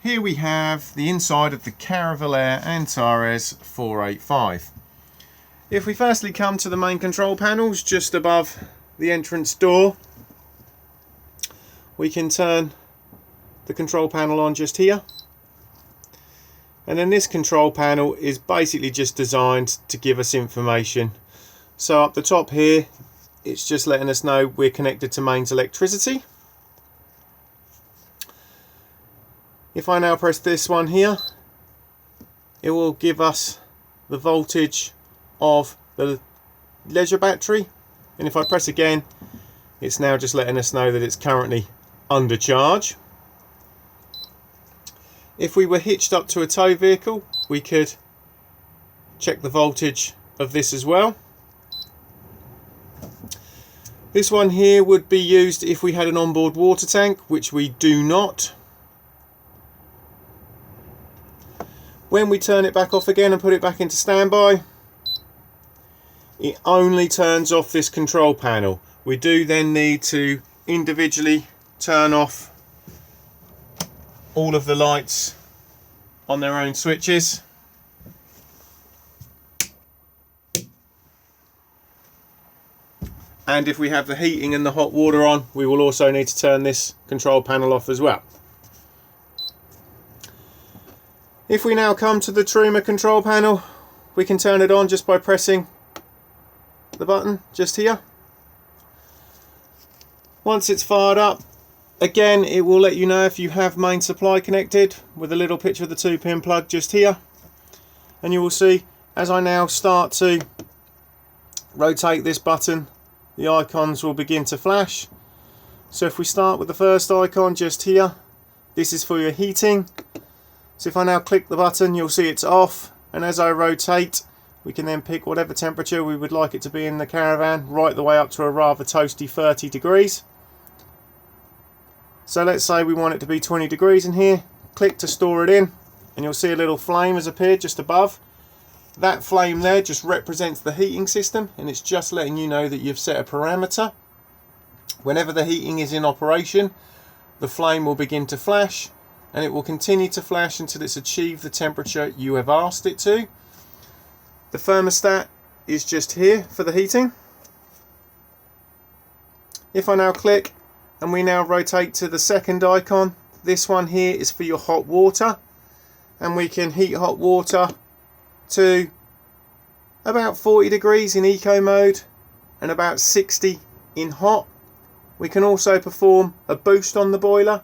Here we have the inside of the Caravelair Antares 485. If we firstly come to the main control panels just above the entrance door, we can turn the control panel on just here. And then this control panel is basically just designed to give us information. So up the top here, it's just letting us know we're connected to mains electricity. If I now press this one here, it will give us the voltage of the leisure battery, and if I press again, it's now just letting us know that it's currently under charge. If we were hitched up to a tow vehicle, we could check the voltage of this as well. This one here would be used if we had an onboard water tank, which we do not. When we turn it back off again and put it back into standby, it only turns off this control panel. We do then need to individually turn off all of the lights on their own switches. And if we have the heating and the hot water on, we will also need to turn this control panel off as well. If we now come to the Truma control panel, we can turn it on just by pressing the button just here. Once it's fired up, again it will let you know if you have main supply connected with a little picture of the 2-pin plug just here. And you will see as I now start to rotate this button, the icons will begin to flash. So if we start with the first icon just here, this is for your heating. So if I now click the button, you'll see it's off, and as I rotate, we can then pick whatever temperature we would like it to be in the caravan, right the way up to a rather toasty 30 degrees. So let's say we want it to be 20 degrees in here. Click to store it in, and you'll see a little flame has appeared just above. That flame there just represents the heating system, and it's just letting you know that you've set a parameter. Whenever the heating is in operation, the flame will begin to flash, and it will continue to flash until it's achieved the temperature you have asked it to. The thermostat is just here for the heating. If I now click and we now rotate to the second icon, this one here is for your hot water, and we can heat hot water to about 40 degrees in eco mode and about 60 in hot. We can also perform a boost on the boiler.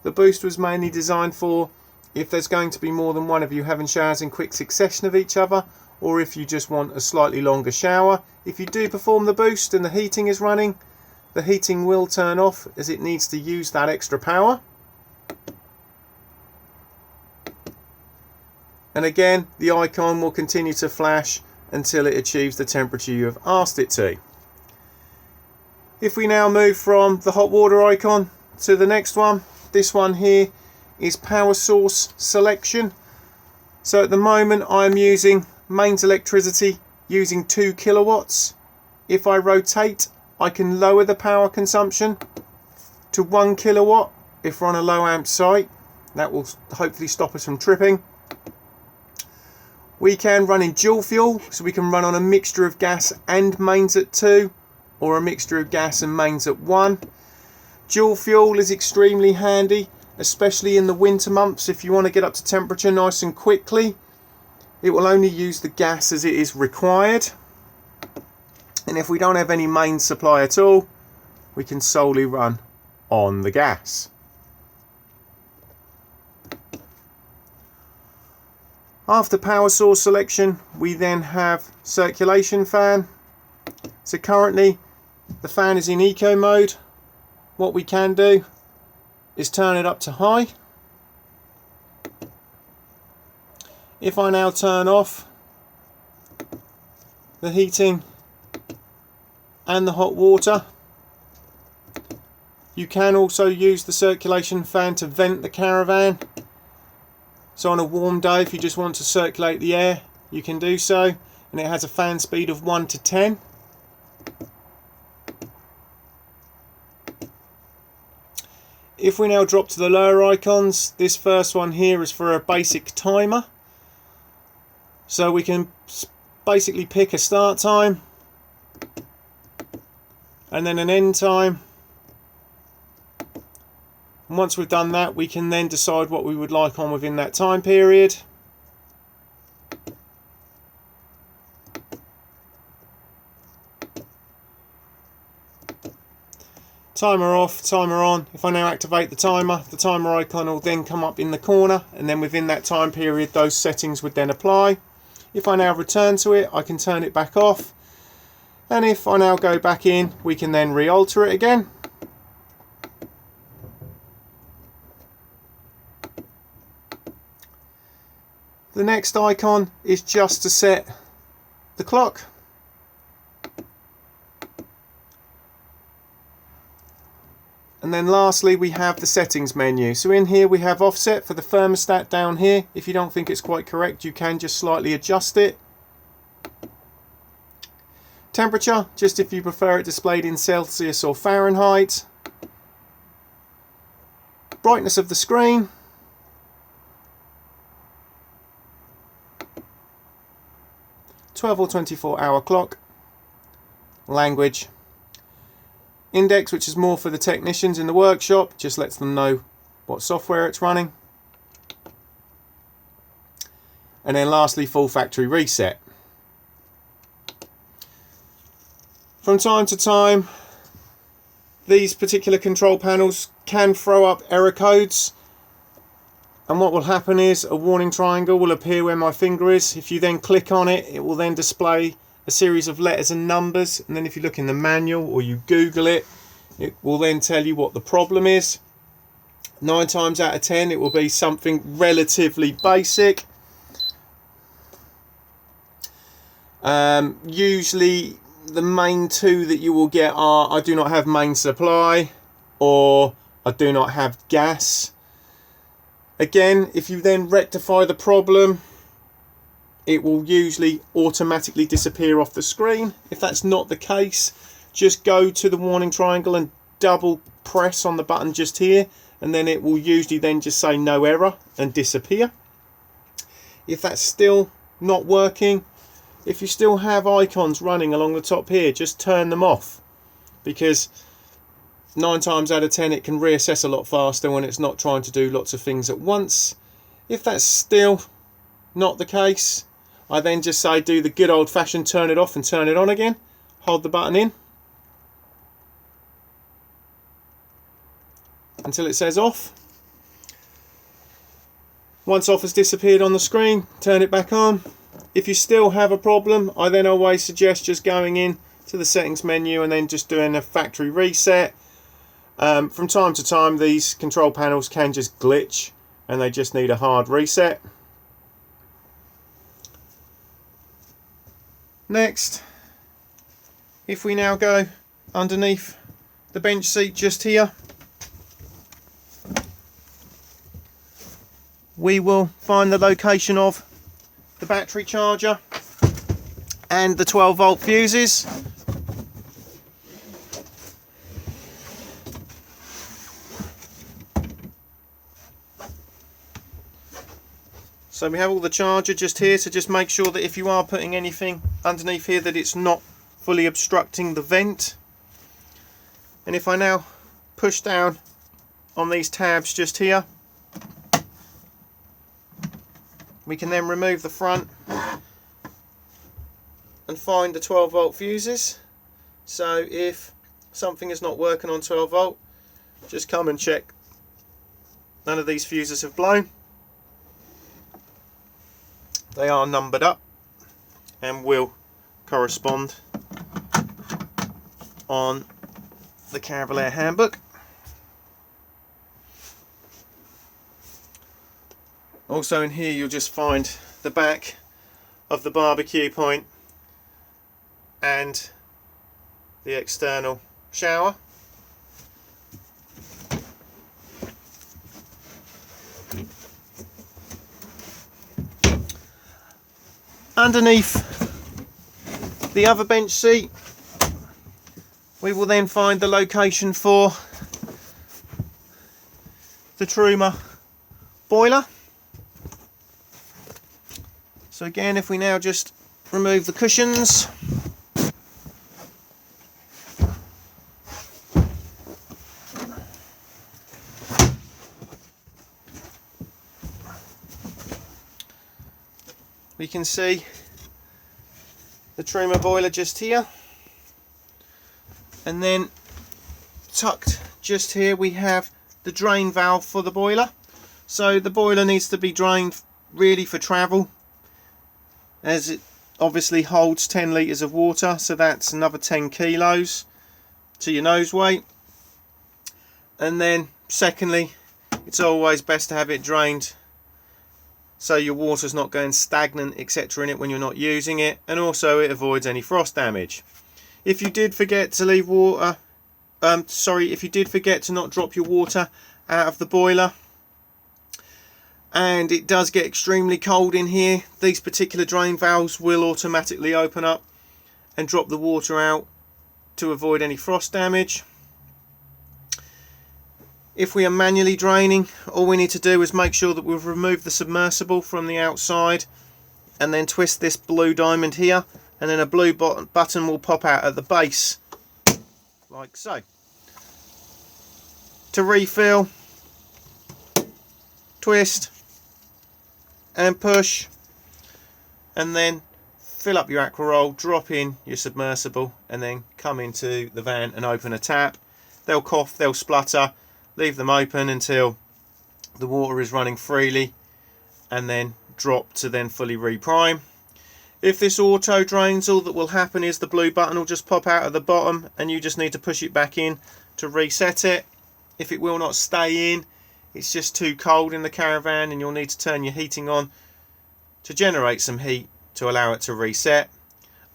The boost was mainly designed for if there's going to be more than one of you having showers in quick succession of each other, or if you just want a slightly longer shower. If you do perform the boost and the heating is running, the heating will turn off as it needs to use that extra power. And again, the icon will continue to flash until it achieves the temperature you have asked it to. If we now move from the hot water icon to the next one, this one here is power source selection. So at the moment I'm using mains electricity using 2 kilowatts. If I rotate, I can lower the power consumption to 1 kilowatt if we're on a low amp site. That will hopefully stop us from tripping. We can run in dual fuel, so we can run on a mixture of gas and mains at 2, or a mixture of gas and mains at 1. Dual fuel is extremely handy, especially in the winter months if you want to get up to temperature nice and quickly. It will only use the gas as it is required. And if we don't have any main supply at all, we can solely run on the gas. After power source selection, we then have circulation fan. So currently the fan is in eco mode. What we can do is turn it up to high. If I now turn off the heating and the hot water, you can also use the circulation fan to vent the caravan. So on a warm day, if you just want to circulate the air, you can do so, and it has a fan speed of 1 to 10. If we now drop to the lower icons, this first one here is for a basic timer. So we can basically pick a start time and then an end time. And once we've done that, we can then decide what we would like on within that time period. Timer off, timer on. If I now activate the timer icon will then come up in the corner, and then within that time period those settings would then apply. If I now return to it, I can turn it back off, and if I now go back in, we can then re-alter it again. The next icon is just to set the clock. And then lastly, we have the settings menu. So in here we have offset for the thermostat down here. If you don't think it's quite correct, you can just slightly adjust it. Temperature, just if you prefer it displayed in Celsius or Fahrenheit. Brightness of the screen. (12 or 24-hour clock). Language. Index, which is more for the technicians in the workshop, just lets them know what software it's running. And then lastly, full factory reset. From time to time, these particular control panels can throw up error codes, and what will happen is a warning triangle will appear where my finger is. If you then click on it, it will then display a series of letters and numbers, and then if you look in the manual or you Google it, it will then tell you what the problem is. 9 times out of 10 it will be something relatively basic. Usually the main two that you will get are I do not have main supply or I do not have gas. Again, if you then rectify the problem, it will usually automatically disappear off the screen. If that's not the case, just go to the warning triangle and double press on the button just here, and then it will usually then just say no error and disappear. If that's still not working, if you still have icons running along the top here, just turn them off, because 9 times out of 10 it can reassess a lot faster when it's not trying to do lots of things at once. If that's still not the case, I then just say do the good old-fashioned turn it off and turn it on again. Hold the button in until it says off. Once off has disappeared on the screen, turn it back on. If you still have a problem, I then always suggest just going in to the settings menu and then just doing a factory reset. From time to time these control panels can just glitch and they just need a hard reset. Next, if we now go underneath the bench seat just here, we will find the location of the battery charger and the 12-volt fuses. So we have all the charger just here, so just make sure that if you are putting anything underneath here that it's not fully obstructing the vent. And if I now push down on these tabs just here, we can then remove the front and find the 12-volt fuses. So if something is not working on 12 volt, just come and check none of these fuses have blown. They are numbered up and will correspond on the Caravelair handbook. Also in here you'll just find the back of the barbecue point and the external shower. Underneath the other bench seat, we will then find the location for the Truma boiler. So again, if we now just remove the cushions, we can see the Truma boiler just here, and then tucked just here we have the drain valve for the boiler. So the boiler needs to be drained really for travel, as it obviously holds 10 litres of water, so that's another 10 kilos to your nose weight. And then secondly, it's always best to have it drained so your water's not going stagnant etc in it when you're not using it, and also it avoids any frost damage. If you did forget to leave water, if you did forget to not drop your water out of the boiler and it does get extremely cold in here, these particular drain valves will automatically open up and drop the water out to avoid any frost damage. If we are manually draining, all we need to do is make sure that we've removed the submersible from the outside, and then twist this blue diamond here, and then a blue button will pop out at the base, like so. To refill, twist and push, and then fill up your aqua roll, drop in your submersible, and then come into the van and open a tap. They'll cough, they'll splutter, leave them open until the water is running freely, and then drop to then fully reprime. If this auto drains, all that will happen is the blue button will just pop out at the bottom and you just need to push it back in to reset it. If it will not stay in, it's just too cold in the caravan and you'll need to turn your heating on to generate some heat to allow it to reset.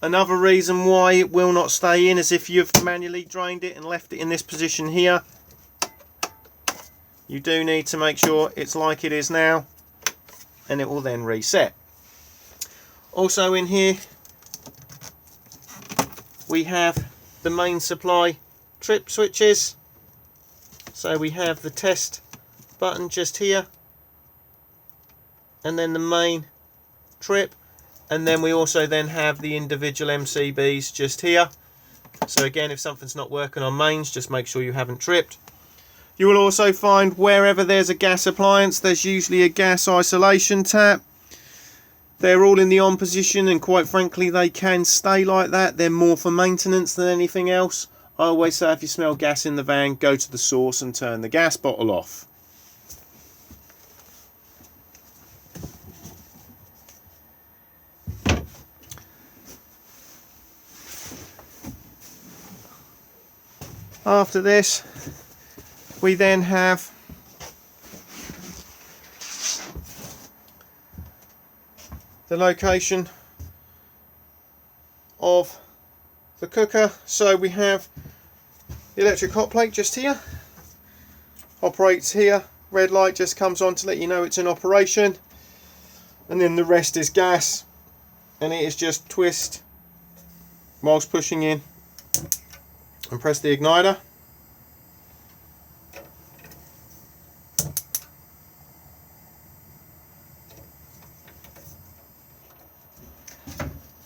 Another reason why it will not stay in is if you've manually drained it and left it in this position here. You do need to make sure it's like it is now, and it will then reset. Also in here we have the main supply trip switches. So we have the test button just here, and then the main trip, and then we also then have the individual MCBs just here. So again, if something's not working on mains, just make sure you haven't tripped. You will also find wherever there's a gas appliance, there's usually a gas isolation tap. They're all in the on position, and quite frankly they can stay like that. They're more for maintenance than anything else. I always say if you smell gas in the van, go to the source and turn the gas bottle off. After this, we then have the location of the cooker. So we have the electric hot plate just here, operates here, red light just comes on to let you know it's in operation, and then the rest is gas, and it is just twist whilst pushing in and press the igniter.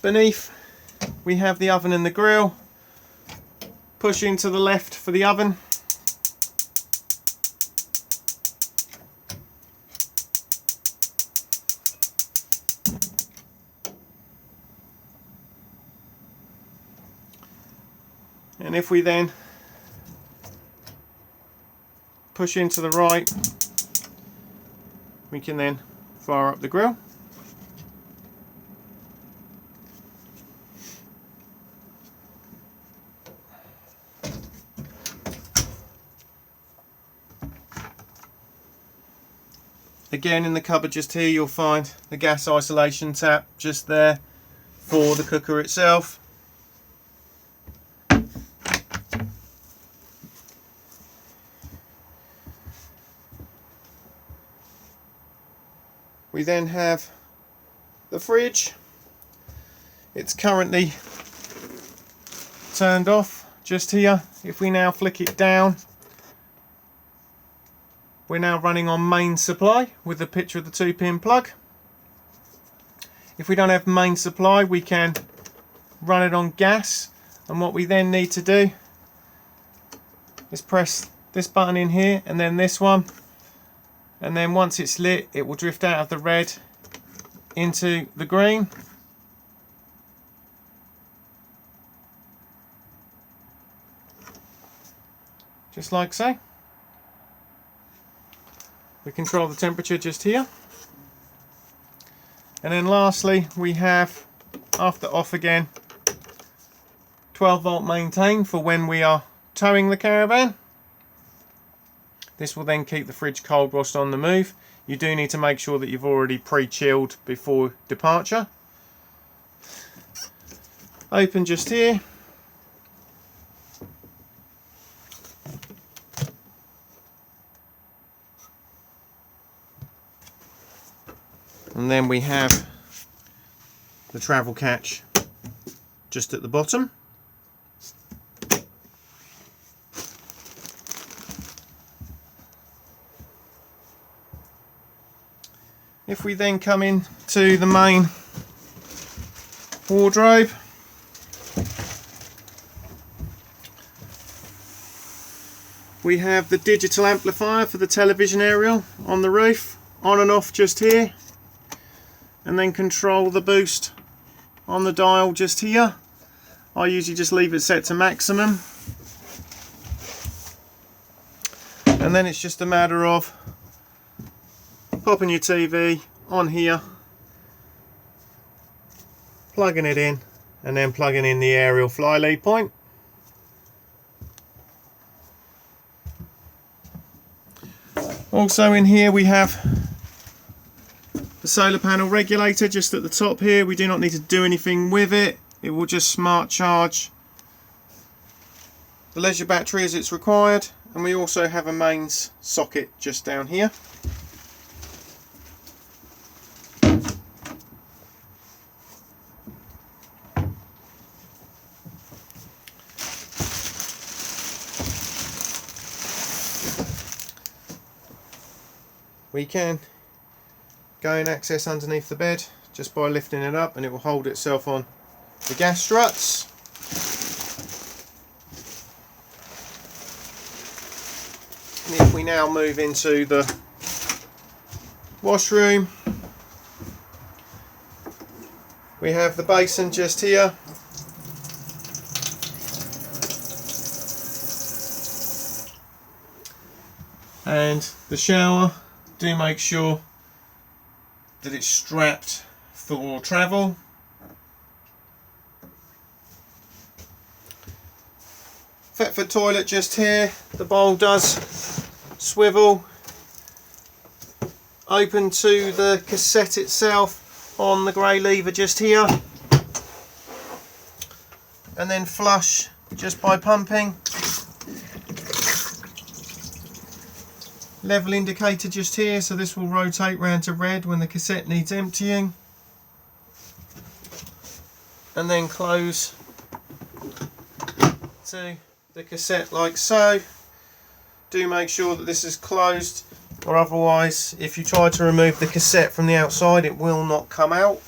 Beneath we have the oven and the grill. Push into the left for the oven. And if we then push into the right, we can then fire up the grill. Again, in the cupboard just here you'll find the gas isolation tap just there for the cooker itself. We then have the fridge. It's currently turned off just here. If we now flick it down, We're now running on main supply with the picture of the 2-pin plug. If we don't have main supply, we can run it on gas, and what we then need to do is press this button in here and then this one, and then once it's lit it will drift out of the red into the green. Just like so. We control the temperature just here. And then lastly we have, after off again, 12 volt maintain for when we are towing the caravan. This will then keep the fridge cold whilst on the move. You do need to make sure that you've already pre-chilled before departure. Open just here. And then we have the travel catch just at the bottom. If we then come in to the main wardrobe, we have the digital amplifier for the television aerial on the roof, on and off just here, and then control the boost on the dial just here. I usually just leave it set to maximum, and then it's just a matter of popping your TV on here, plugging it in, and then plugging in the aerial fly lead point. Also in here we have the solar panel regulator just at the top here. We do not need to do anything with it. It will just smart charge the leisure battery as it's required, and we also have a mains socket just down here. We can go and access underneath the bed just by lifting it up, and it will hold itself on the gas struts. And if we now move into the washroom, we have the basin just here. And the shower. Do make sure that it's strapped for travel. Thetford toilet just here. The bowl does swivel. Open to the cassette itself on the grey lever just here. And then flush just by pumping. Level indicator just here, so this will rotate round to red when the cassette needs emptying. And then close to the cassette like so. Do make sure that this is closed, or otherwise if you try to remove the cassette from the outside it will not come out.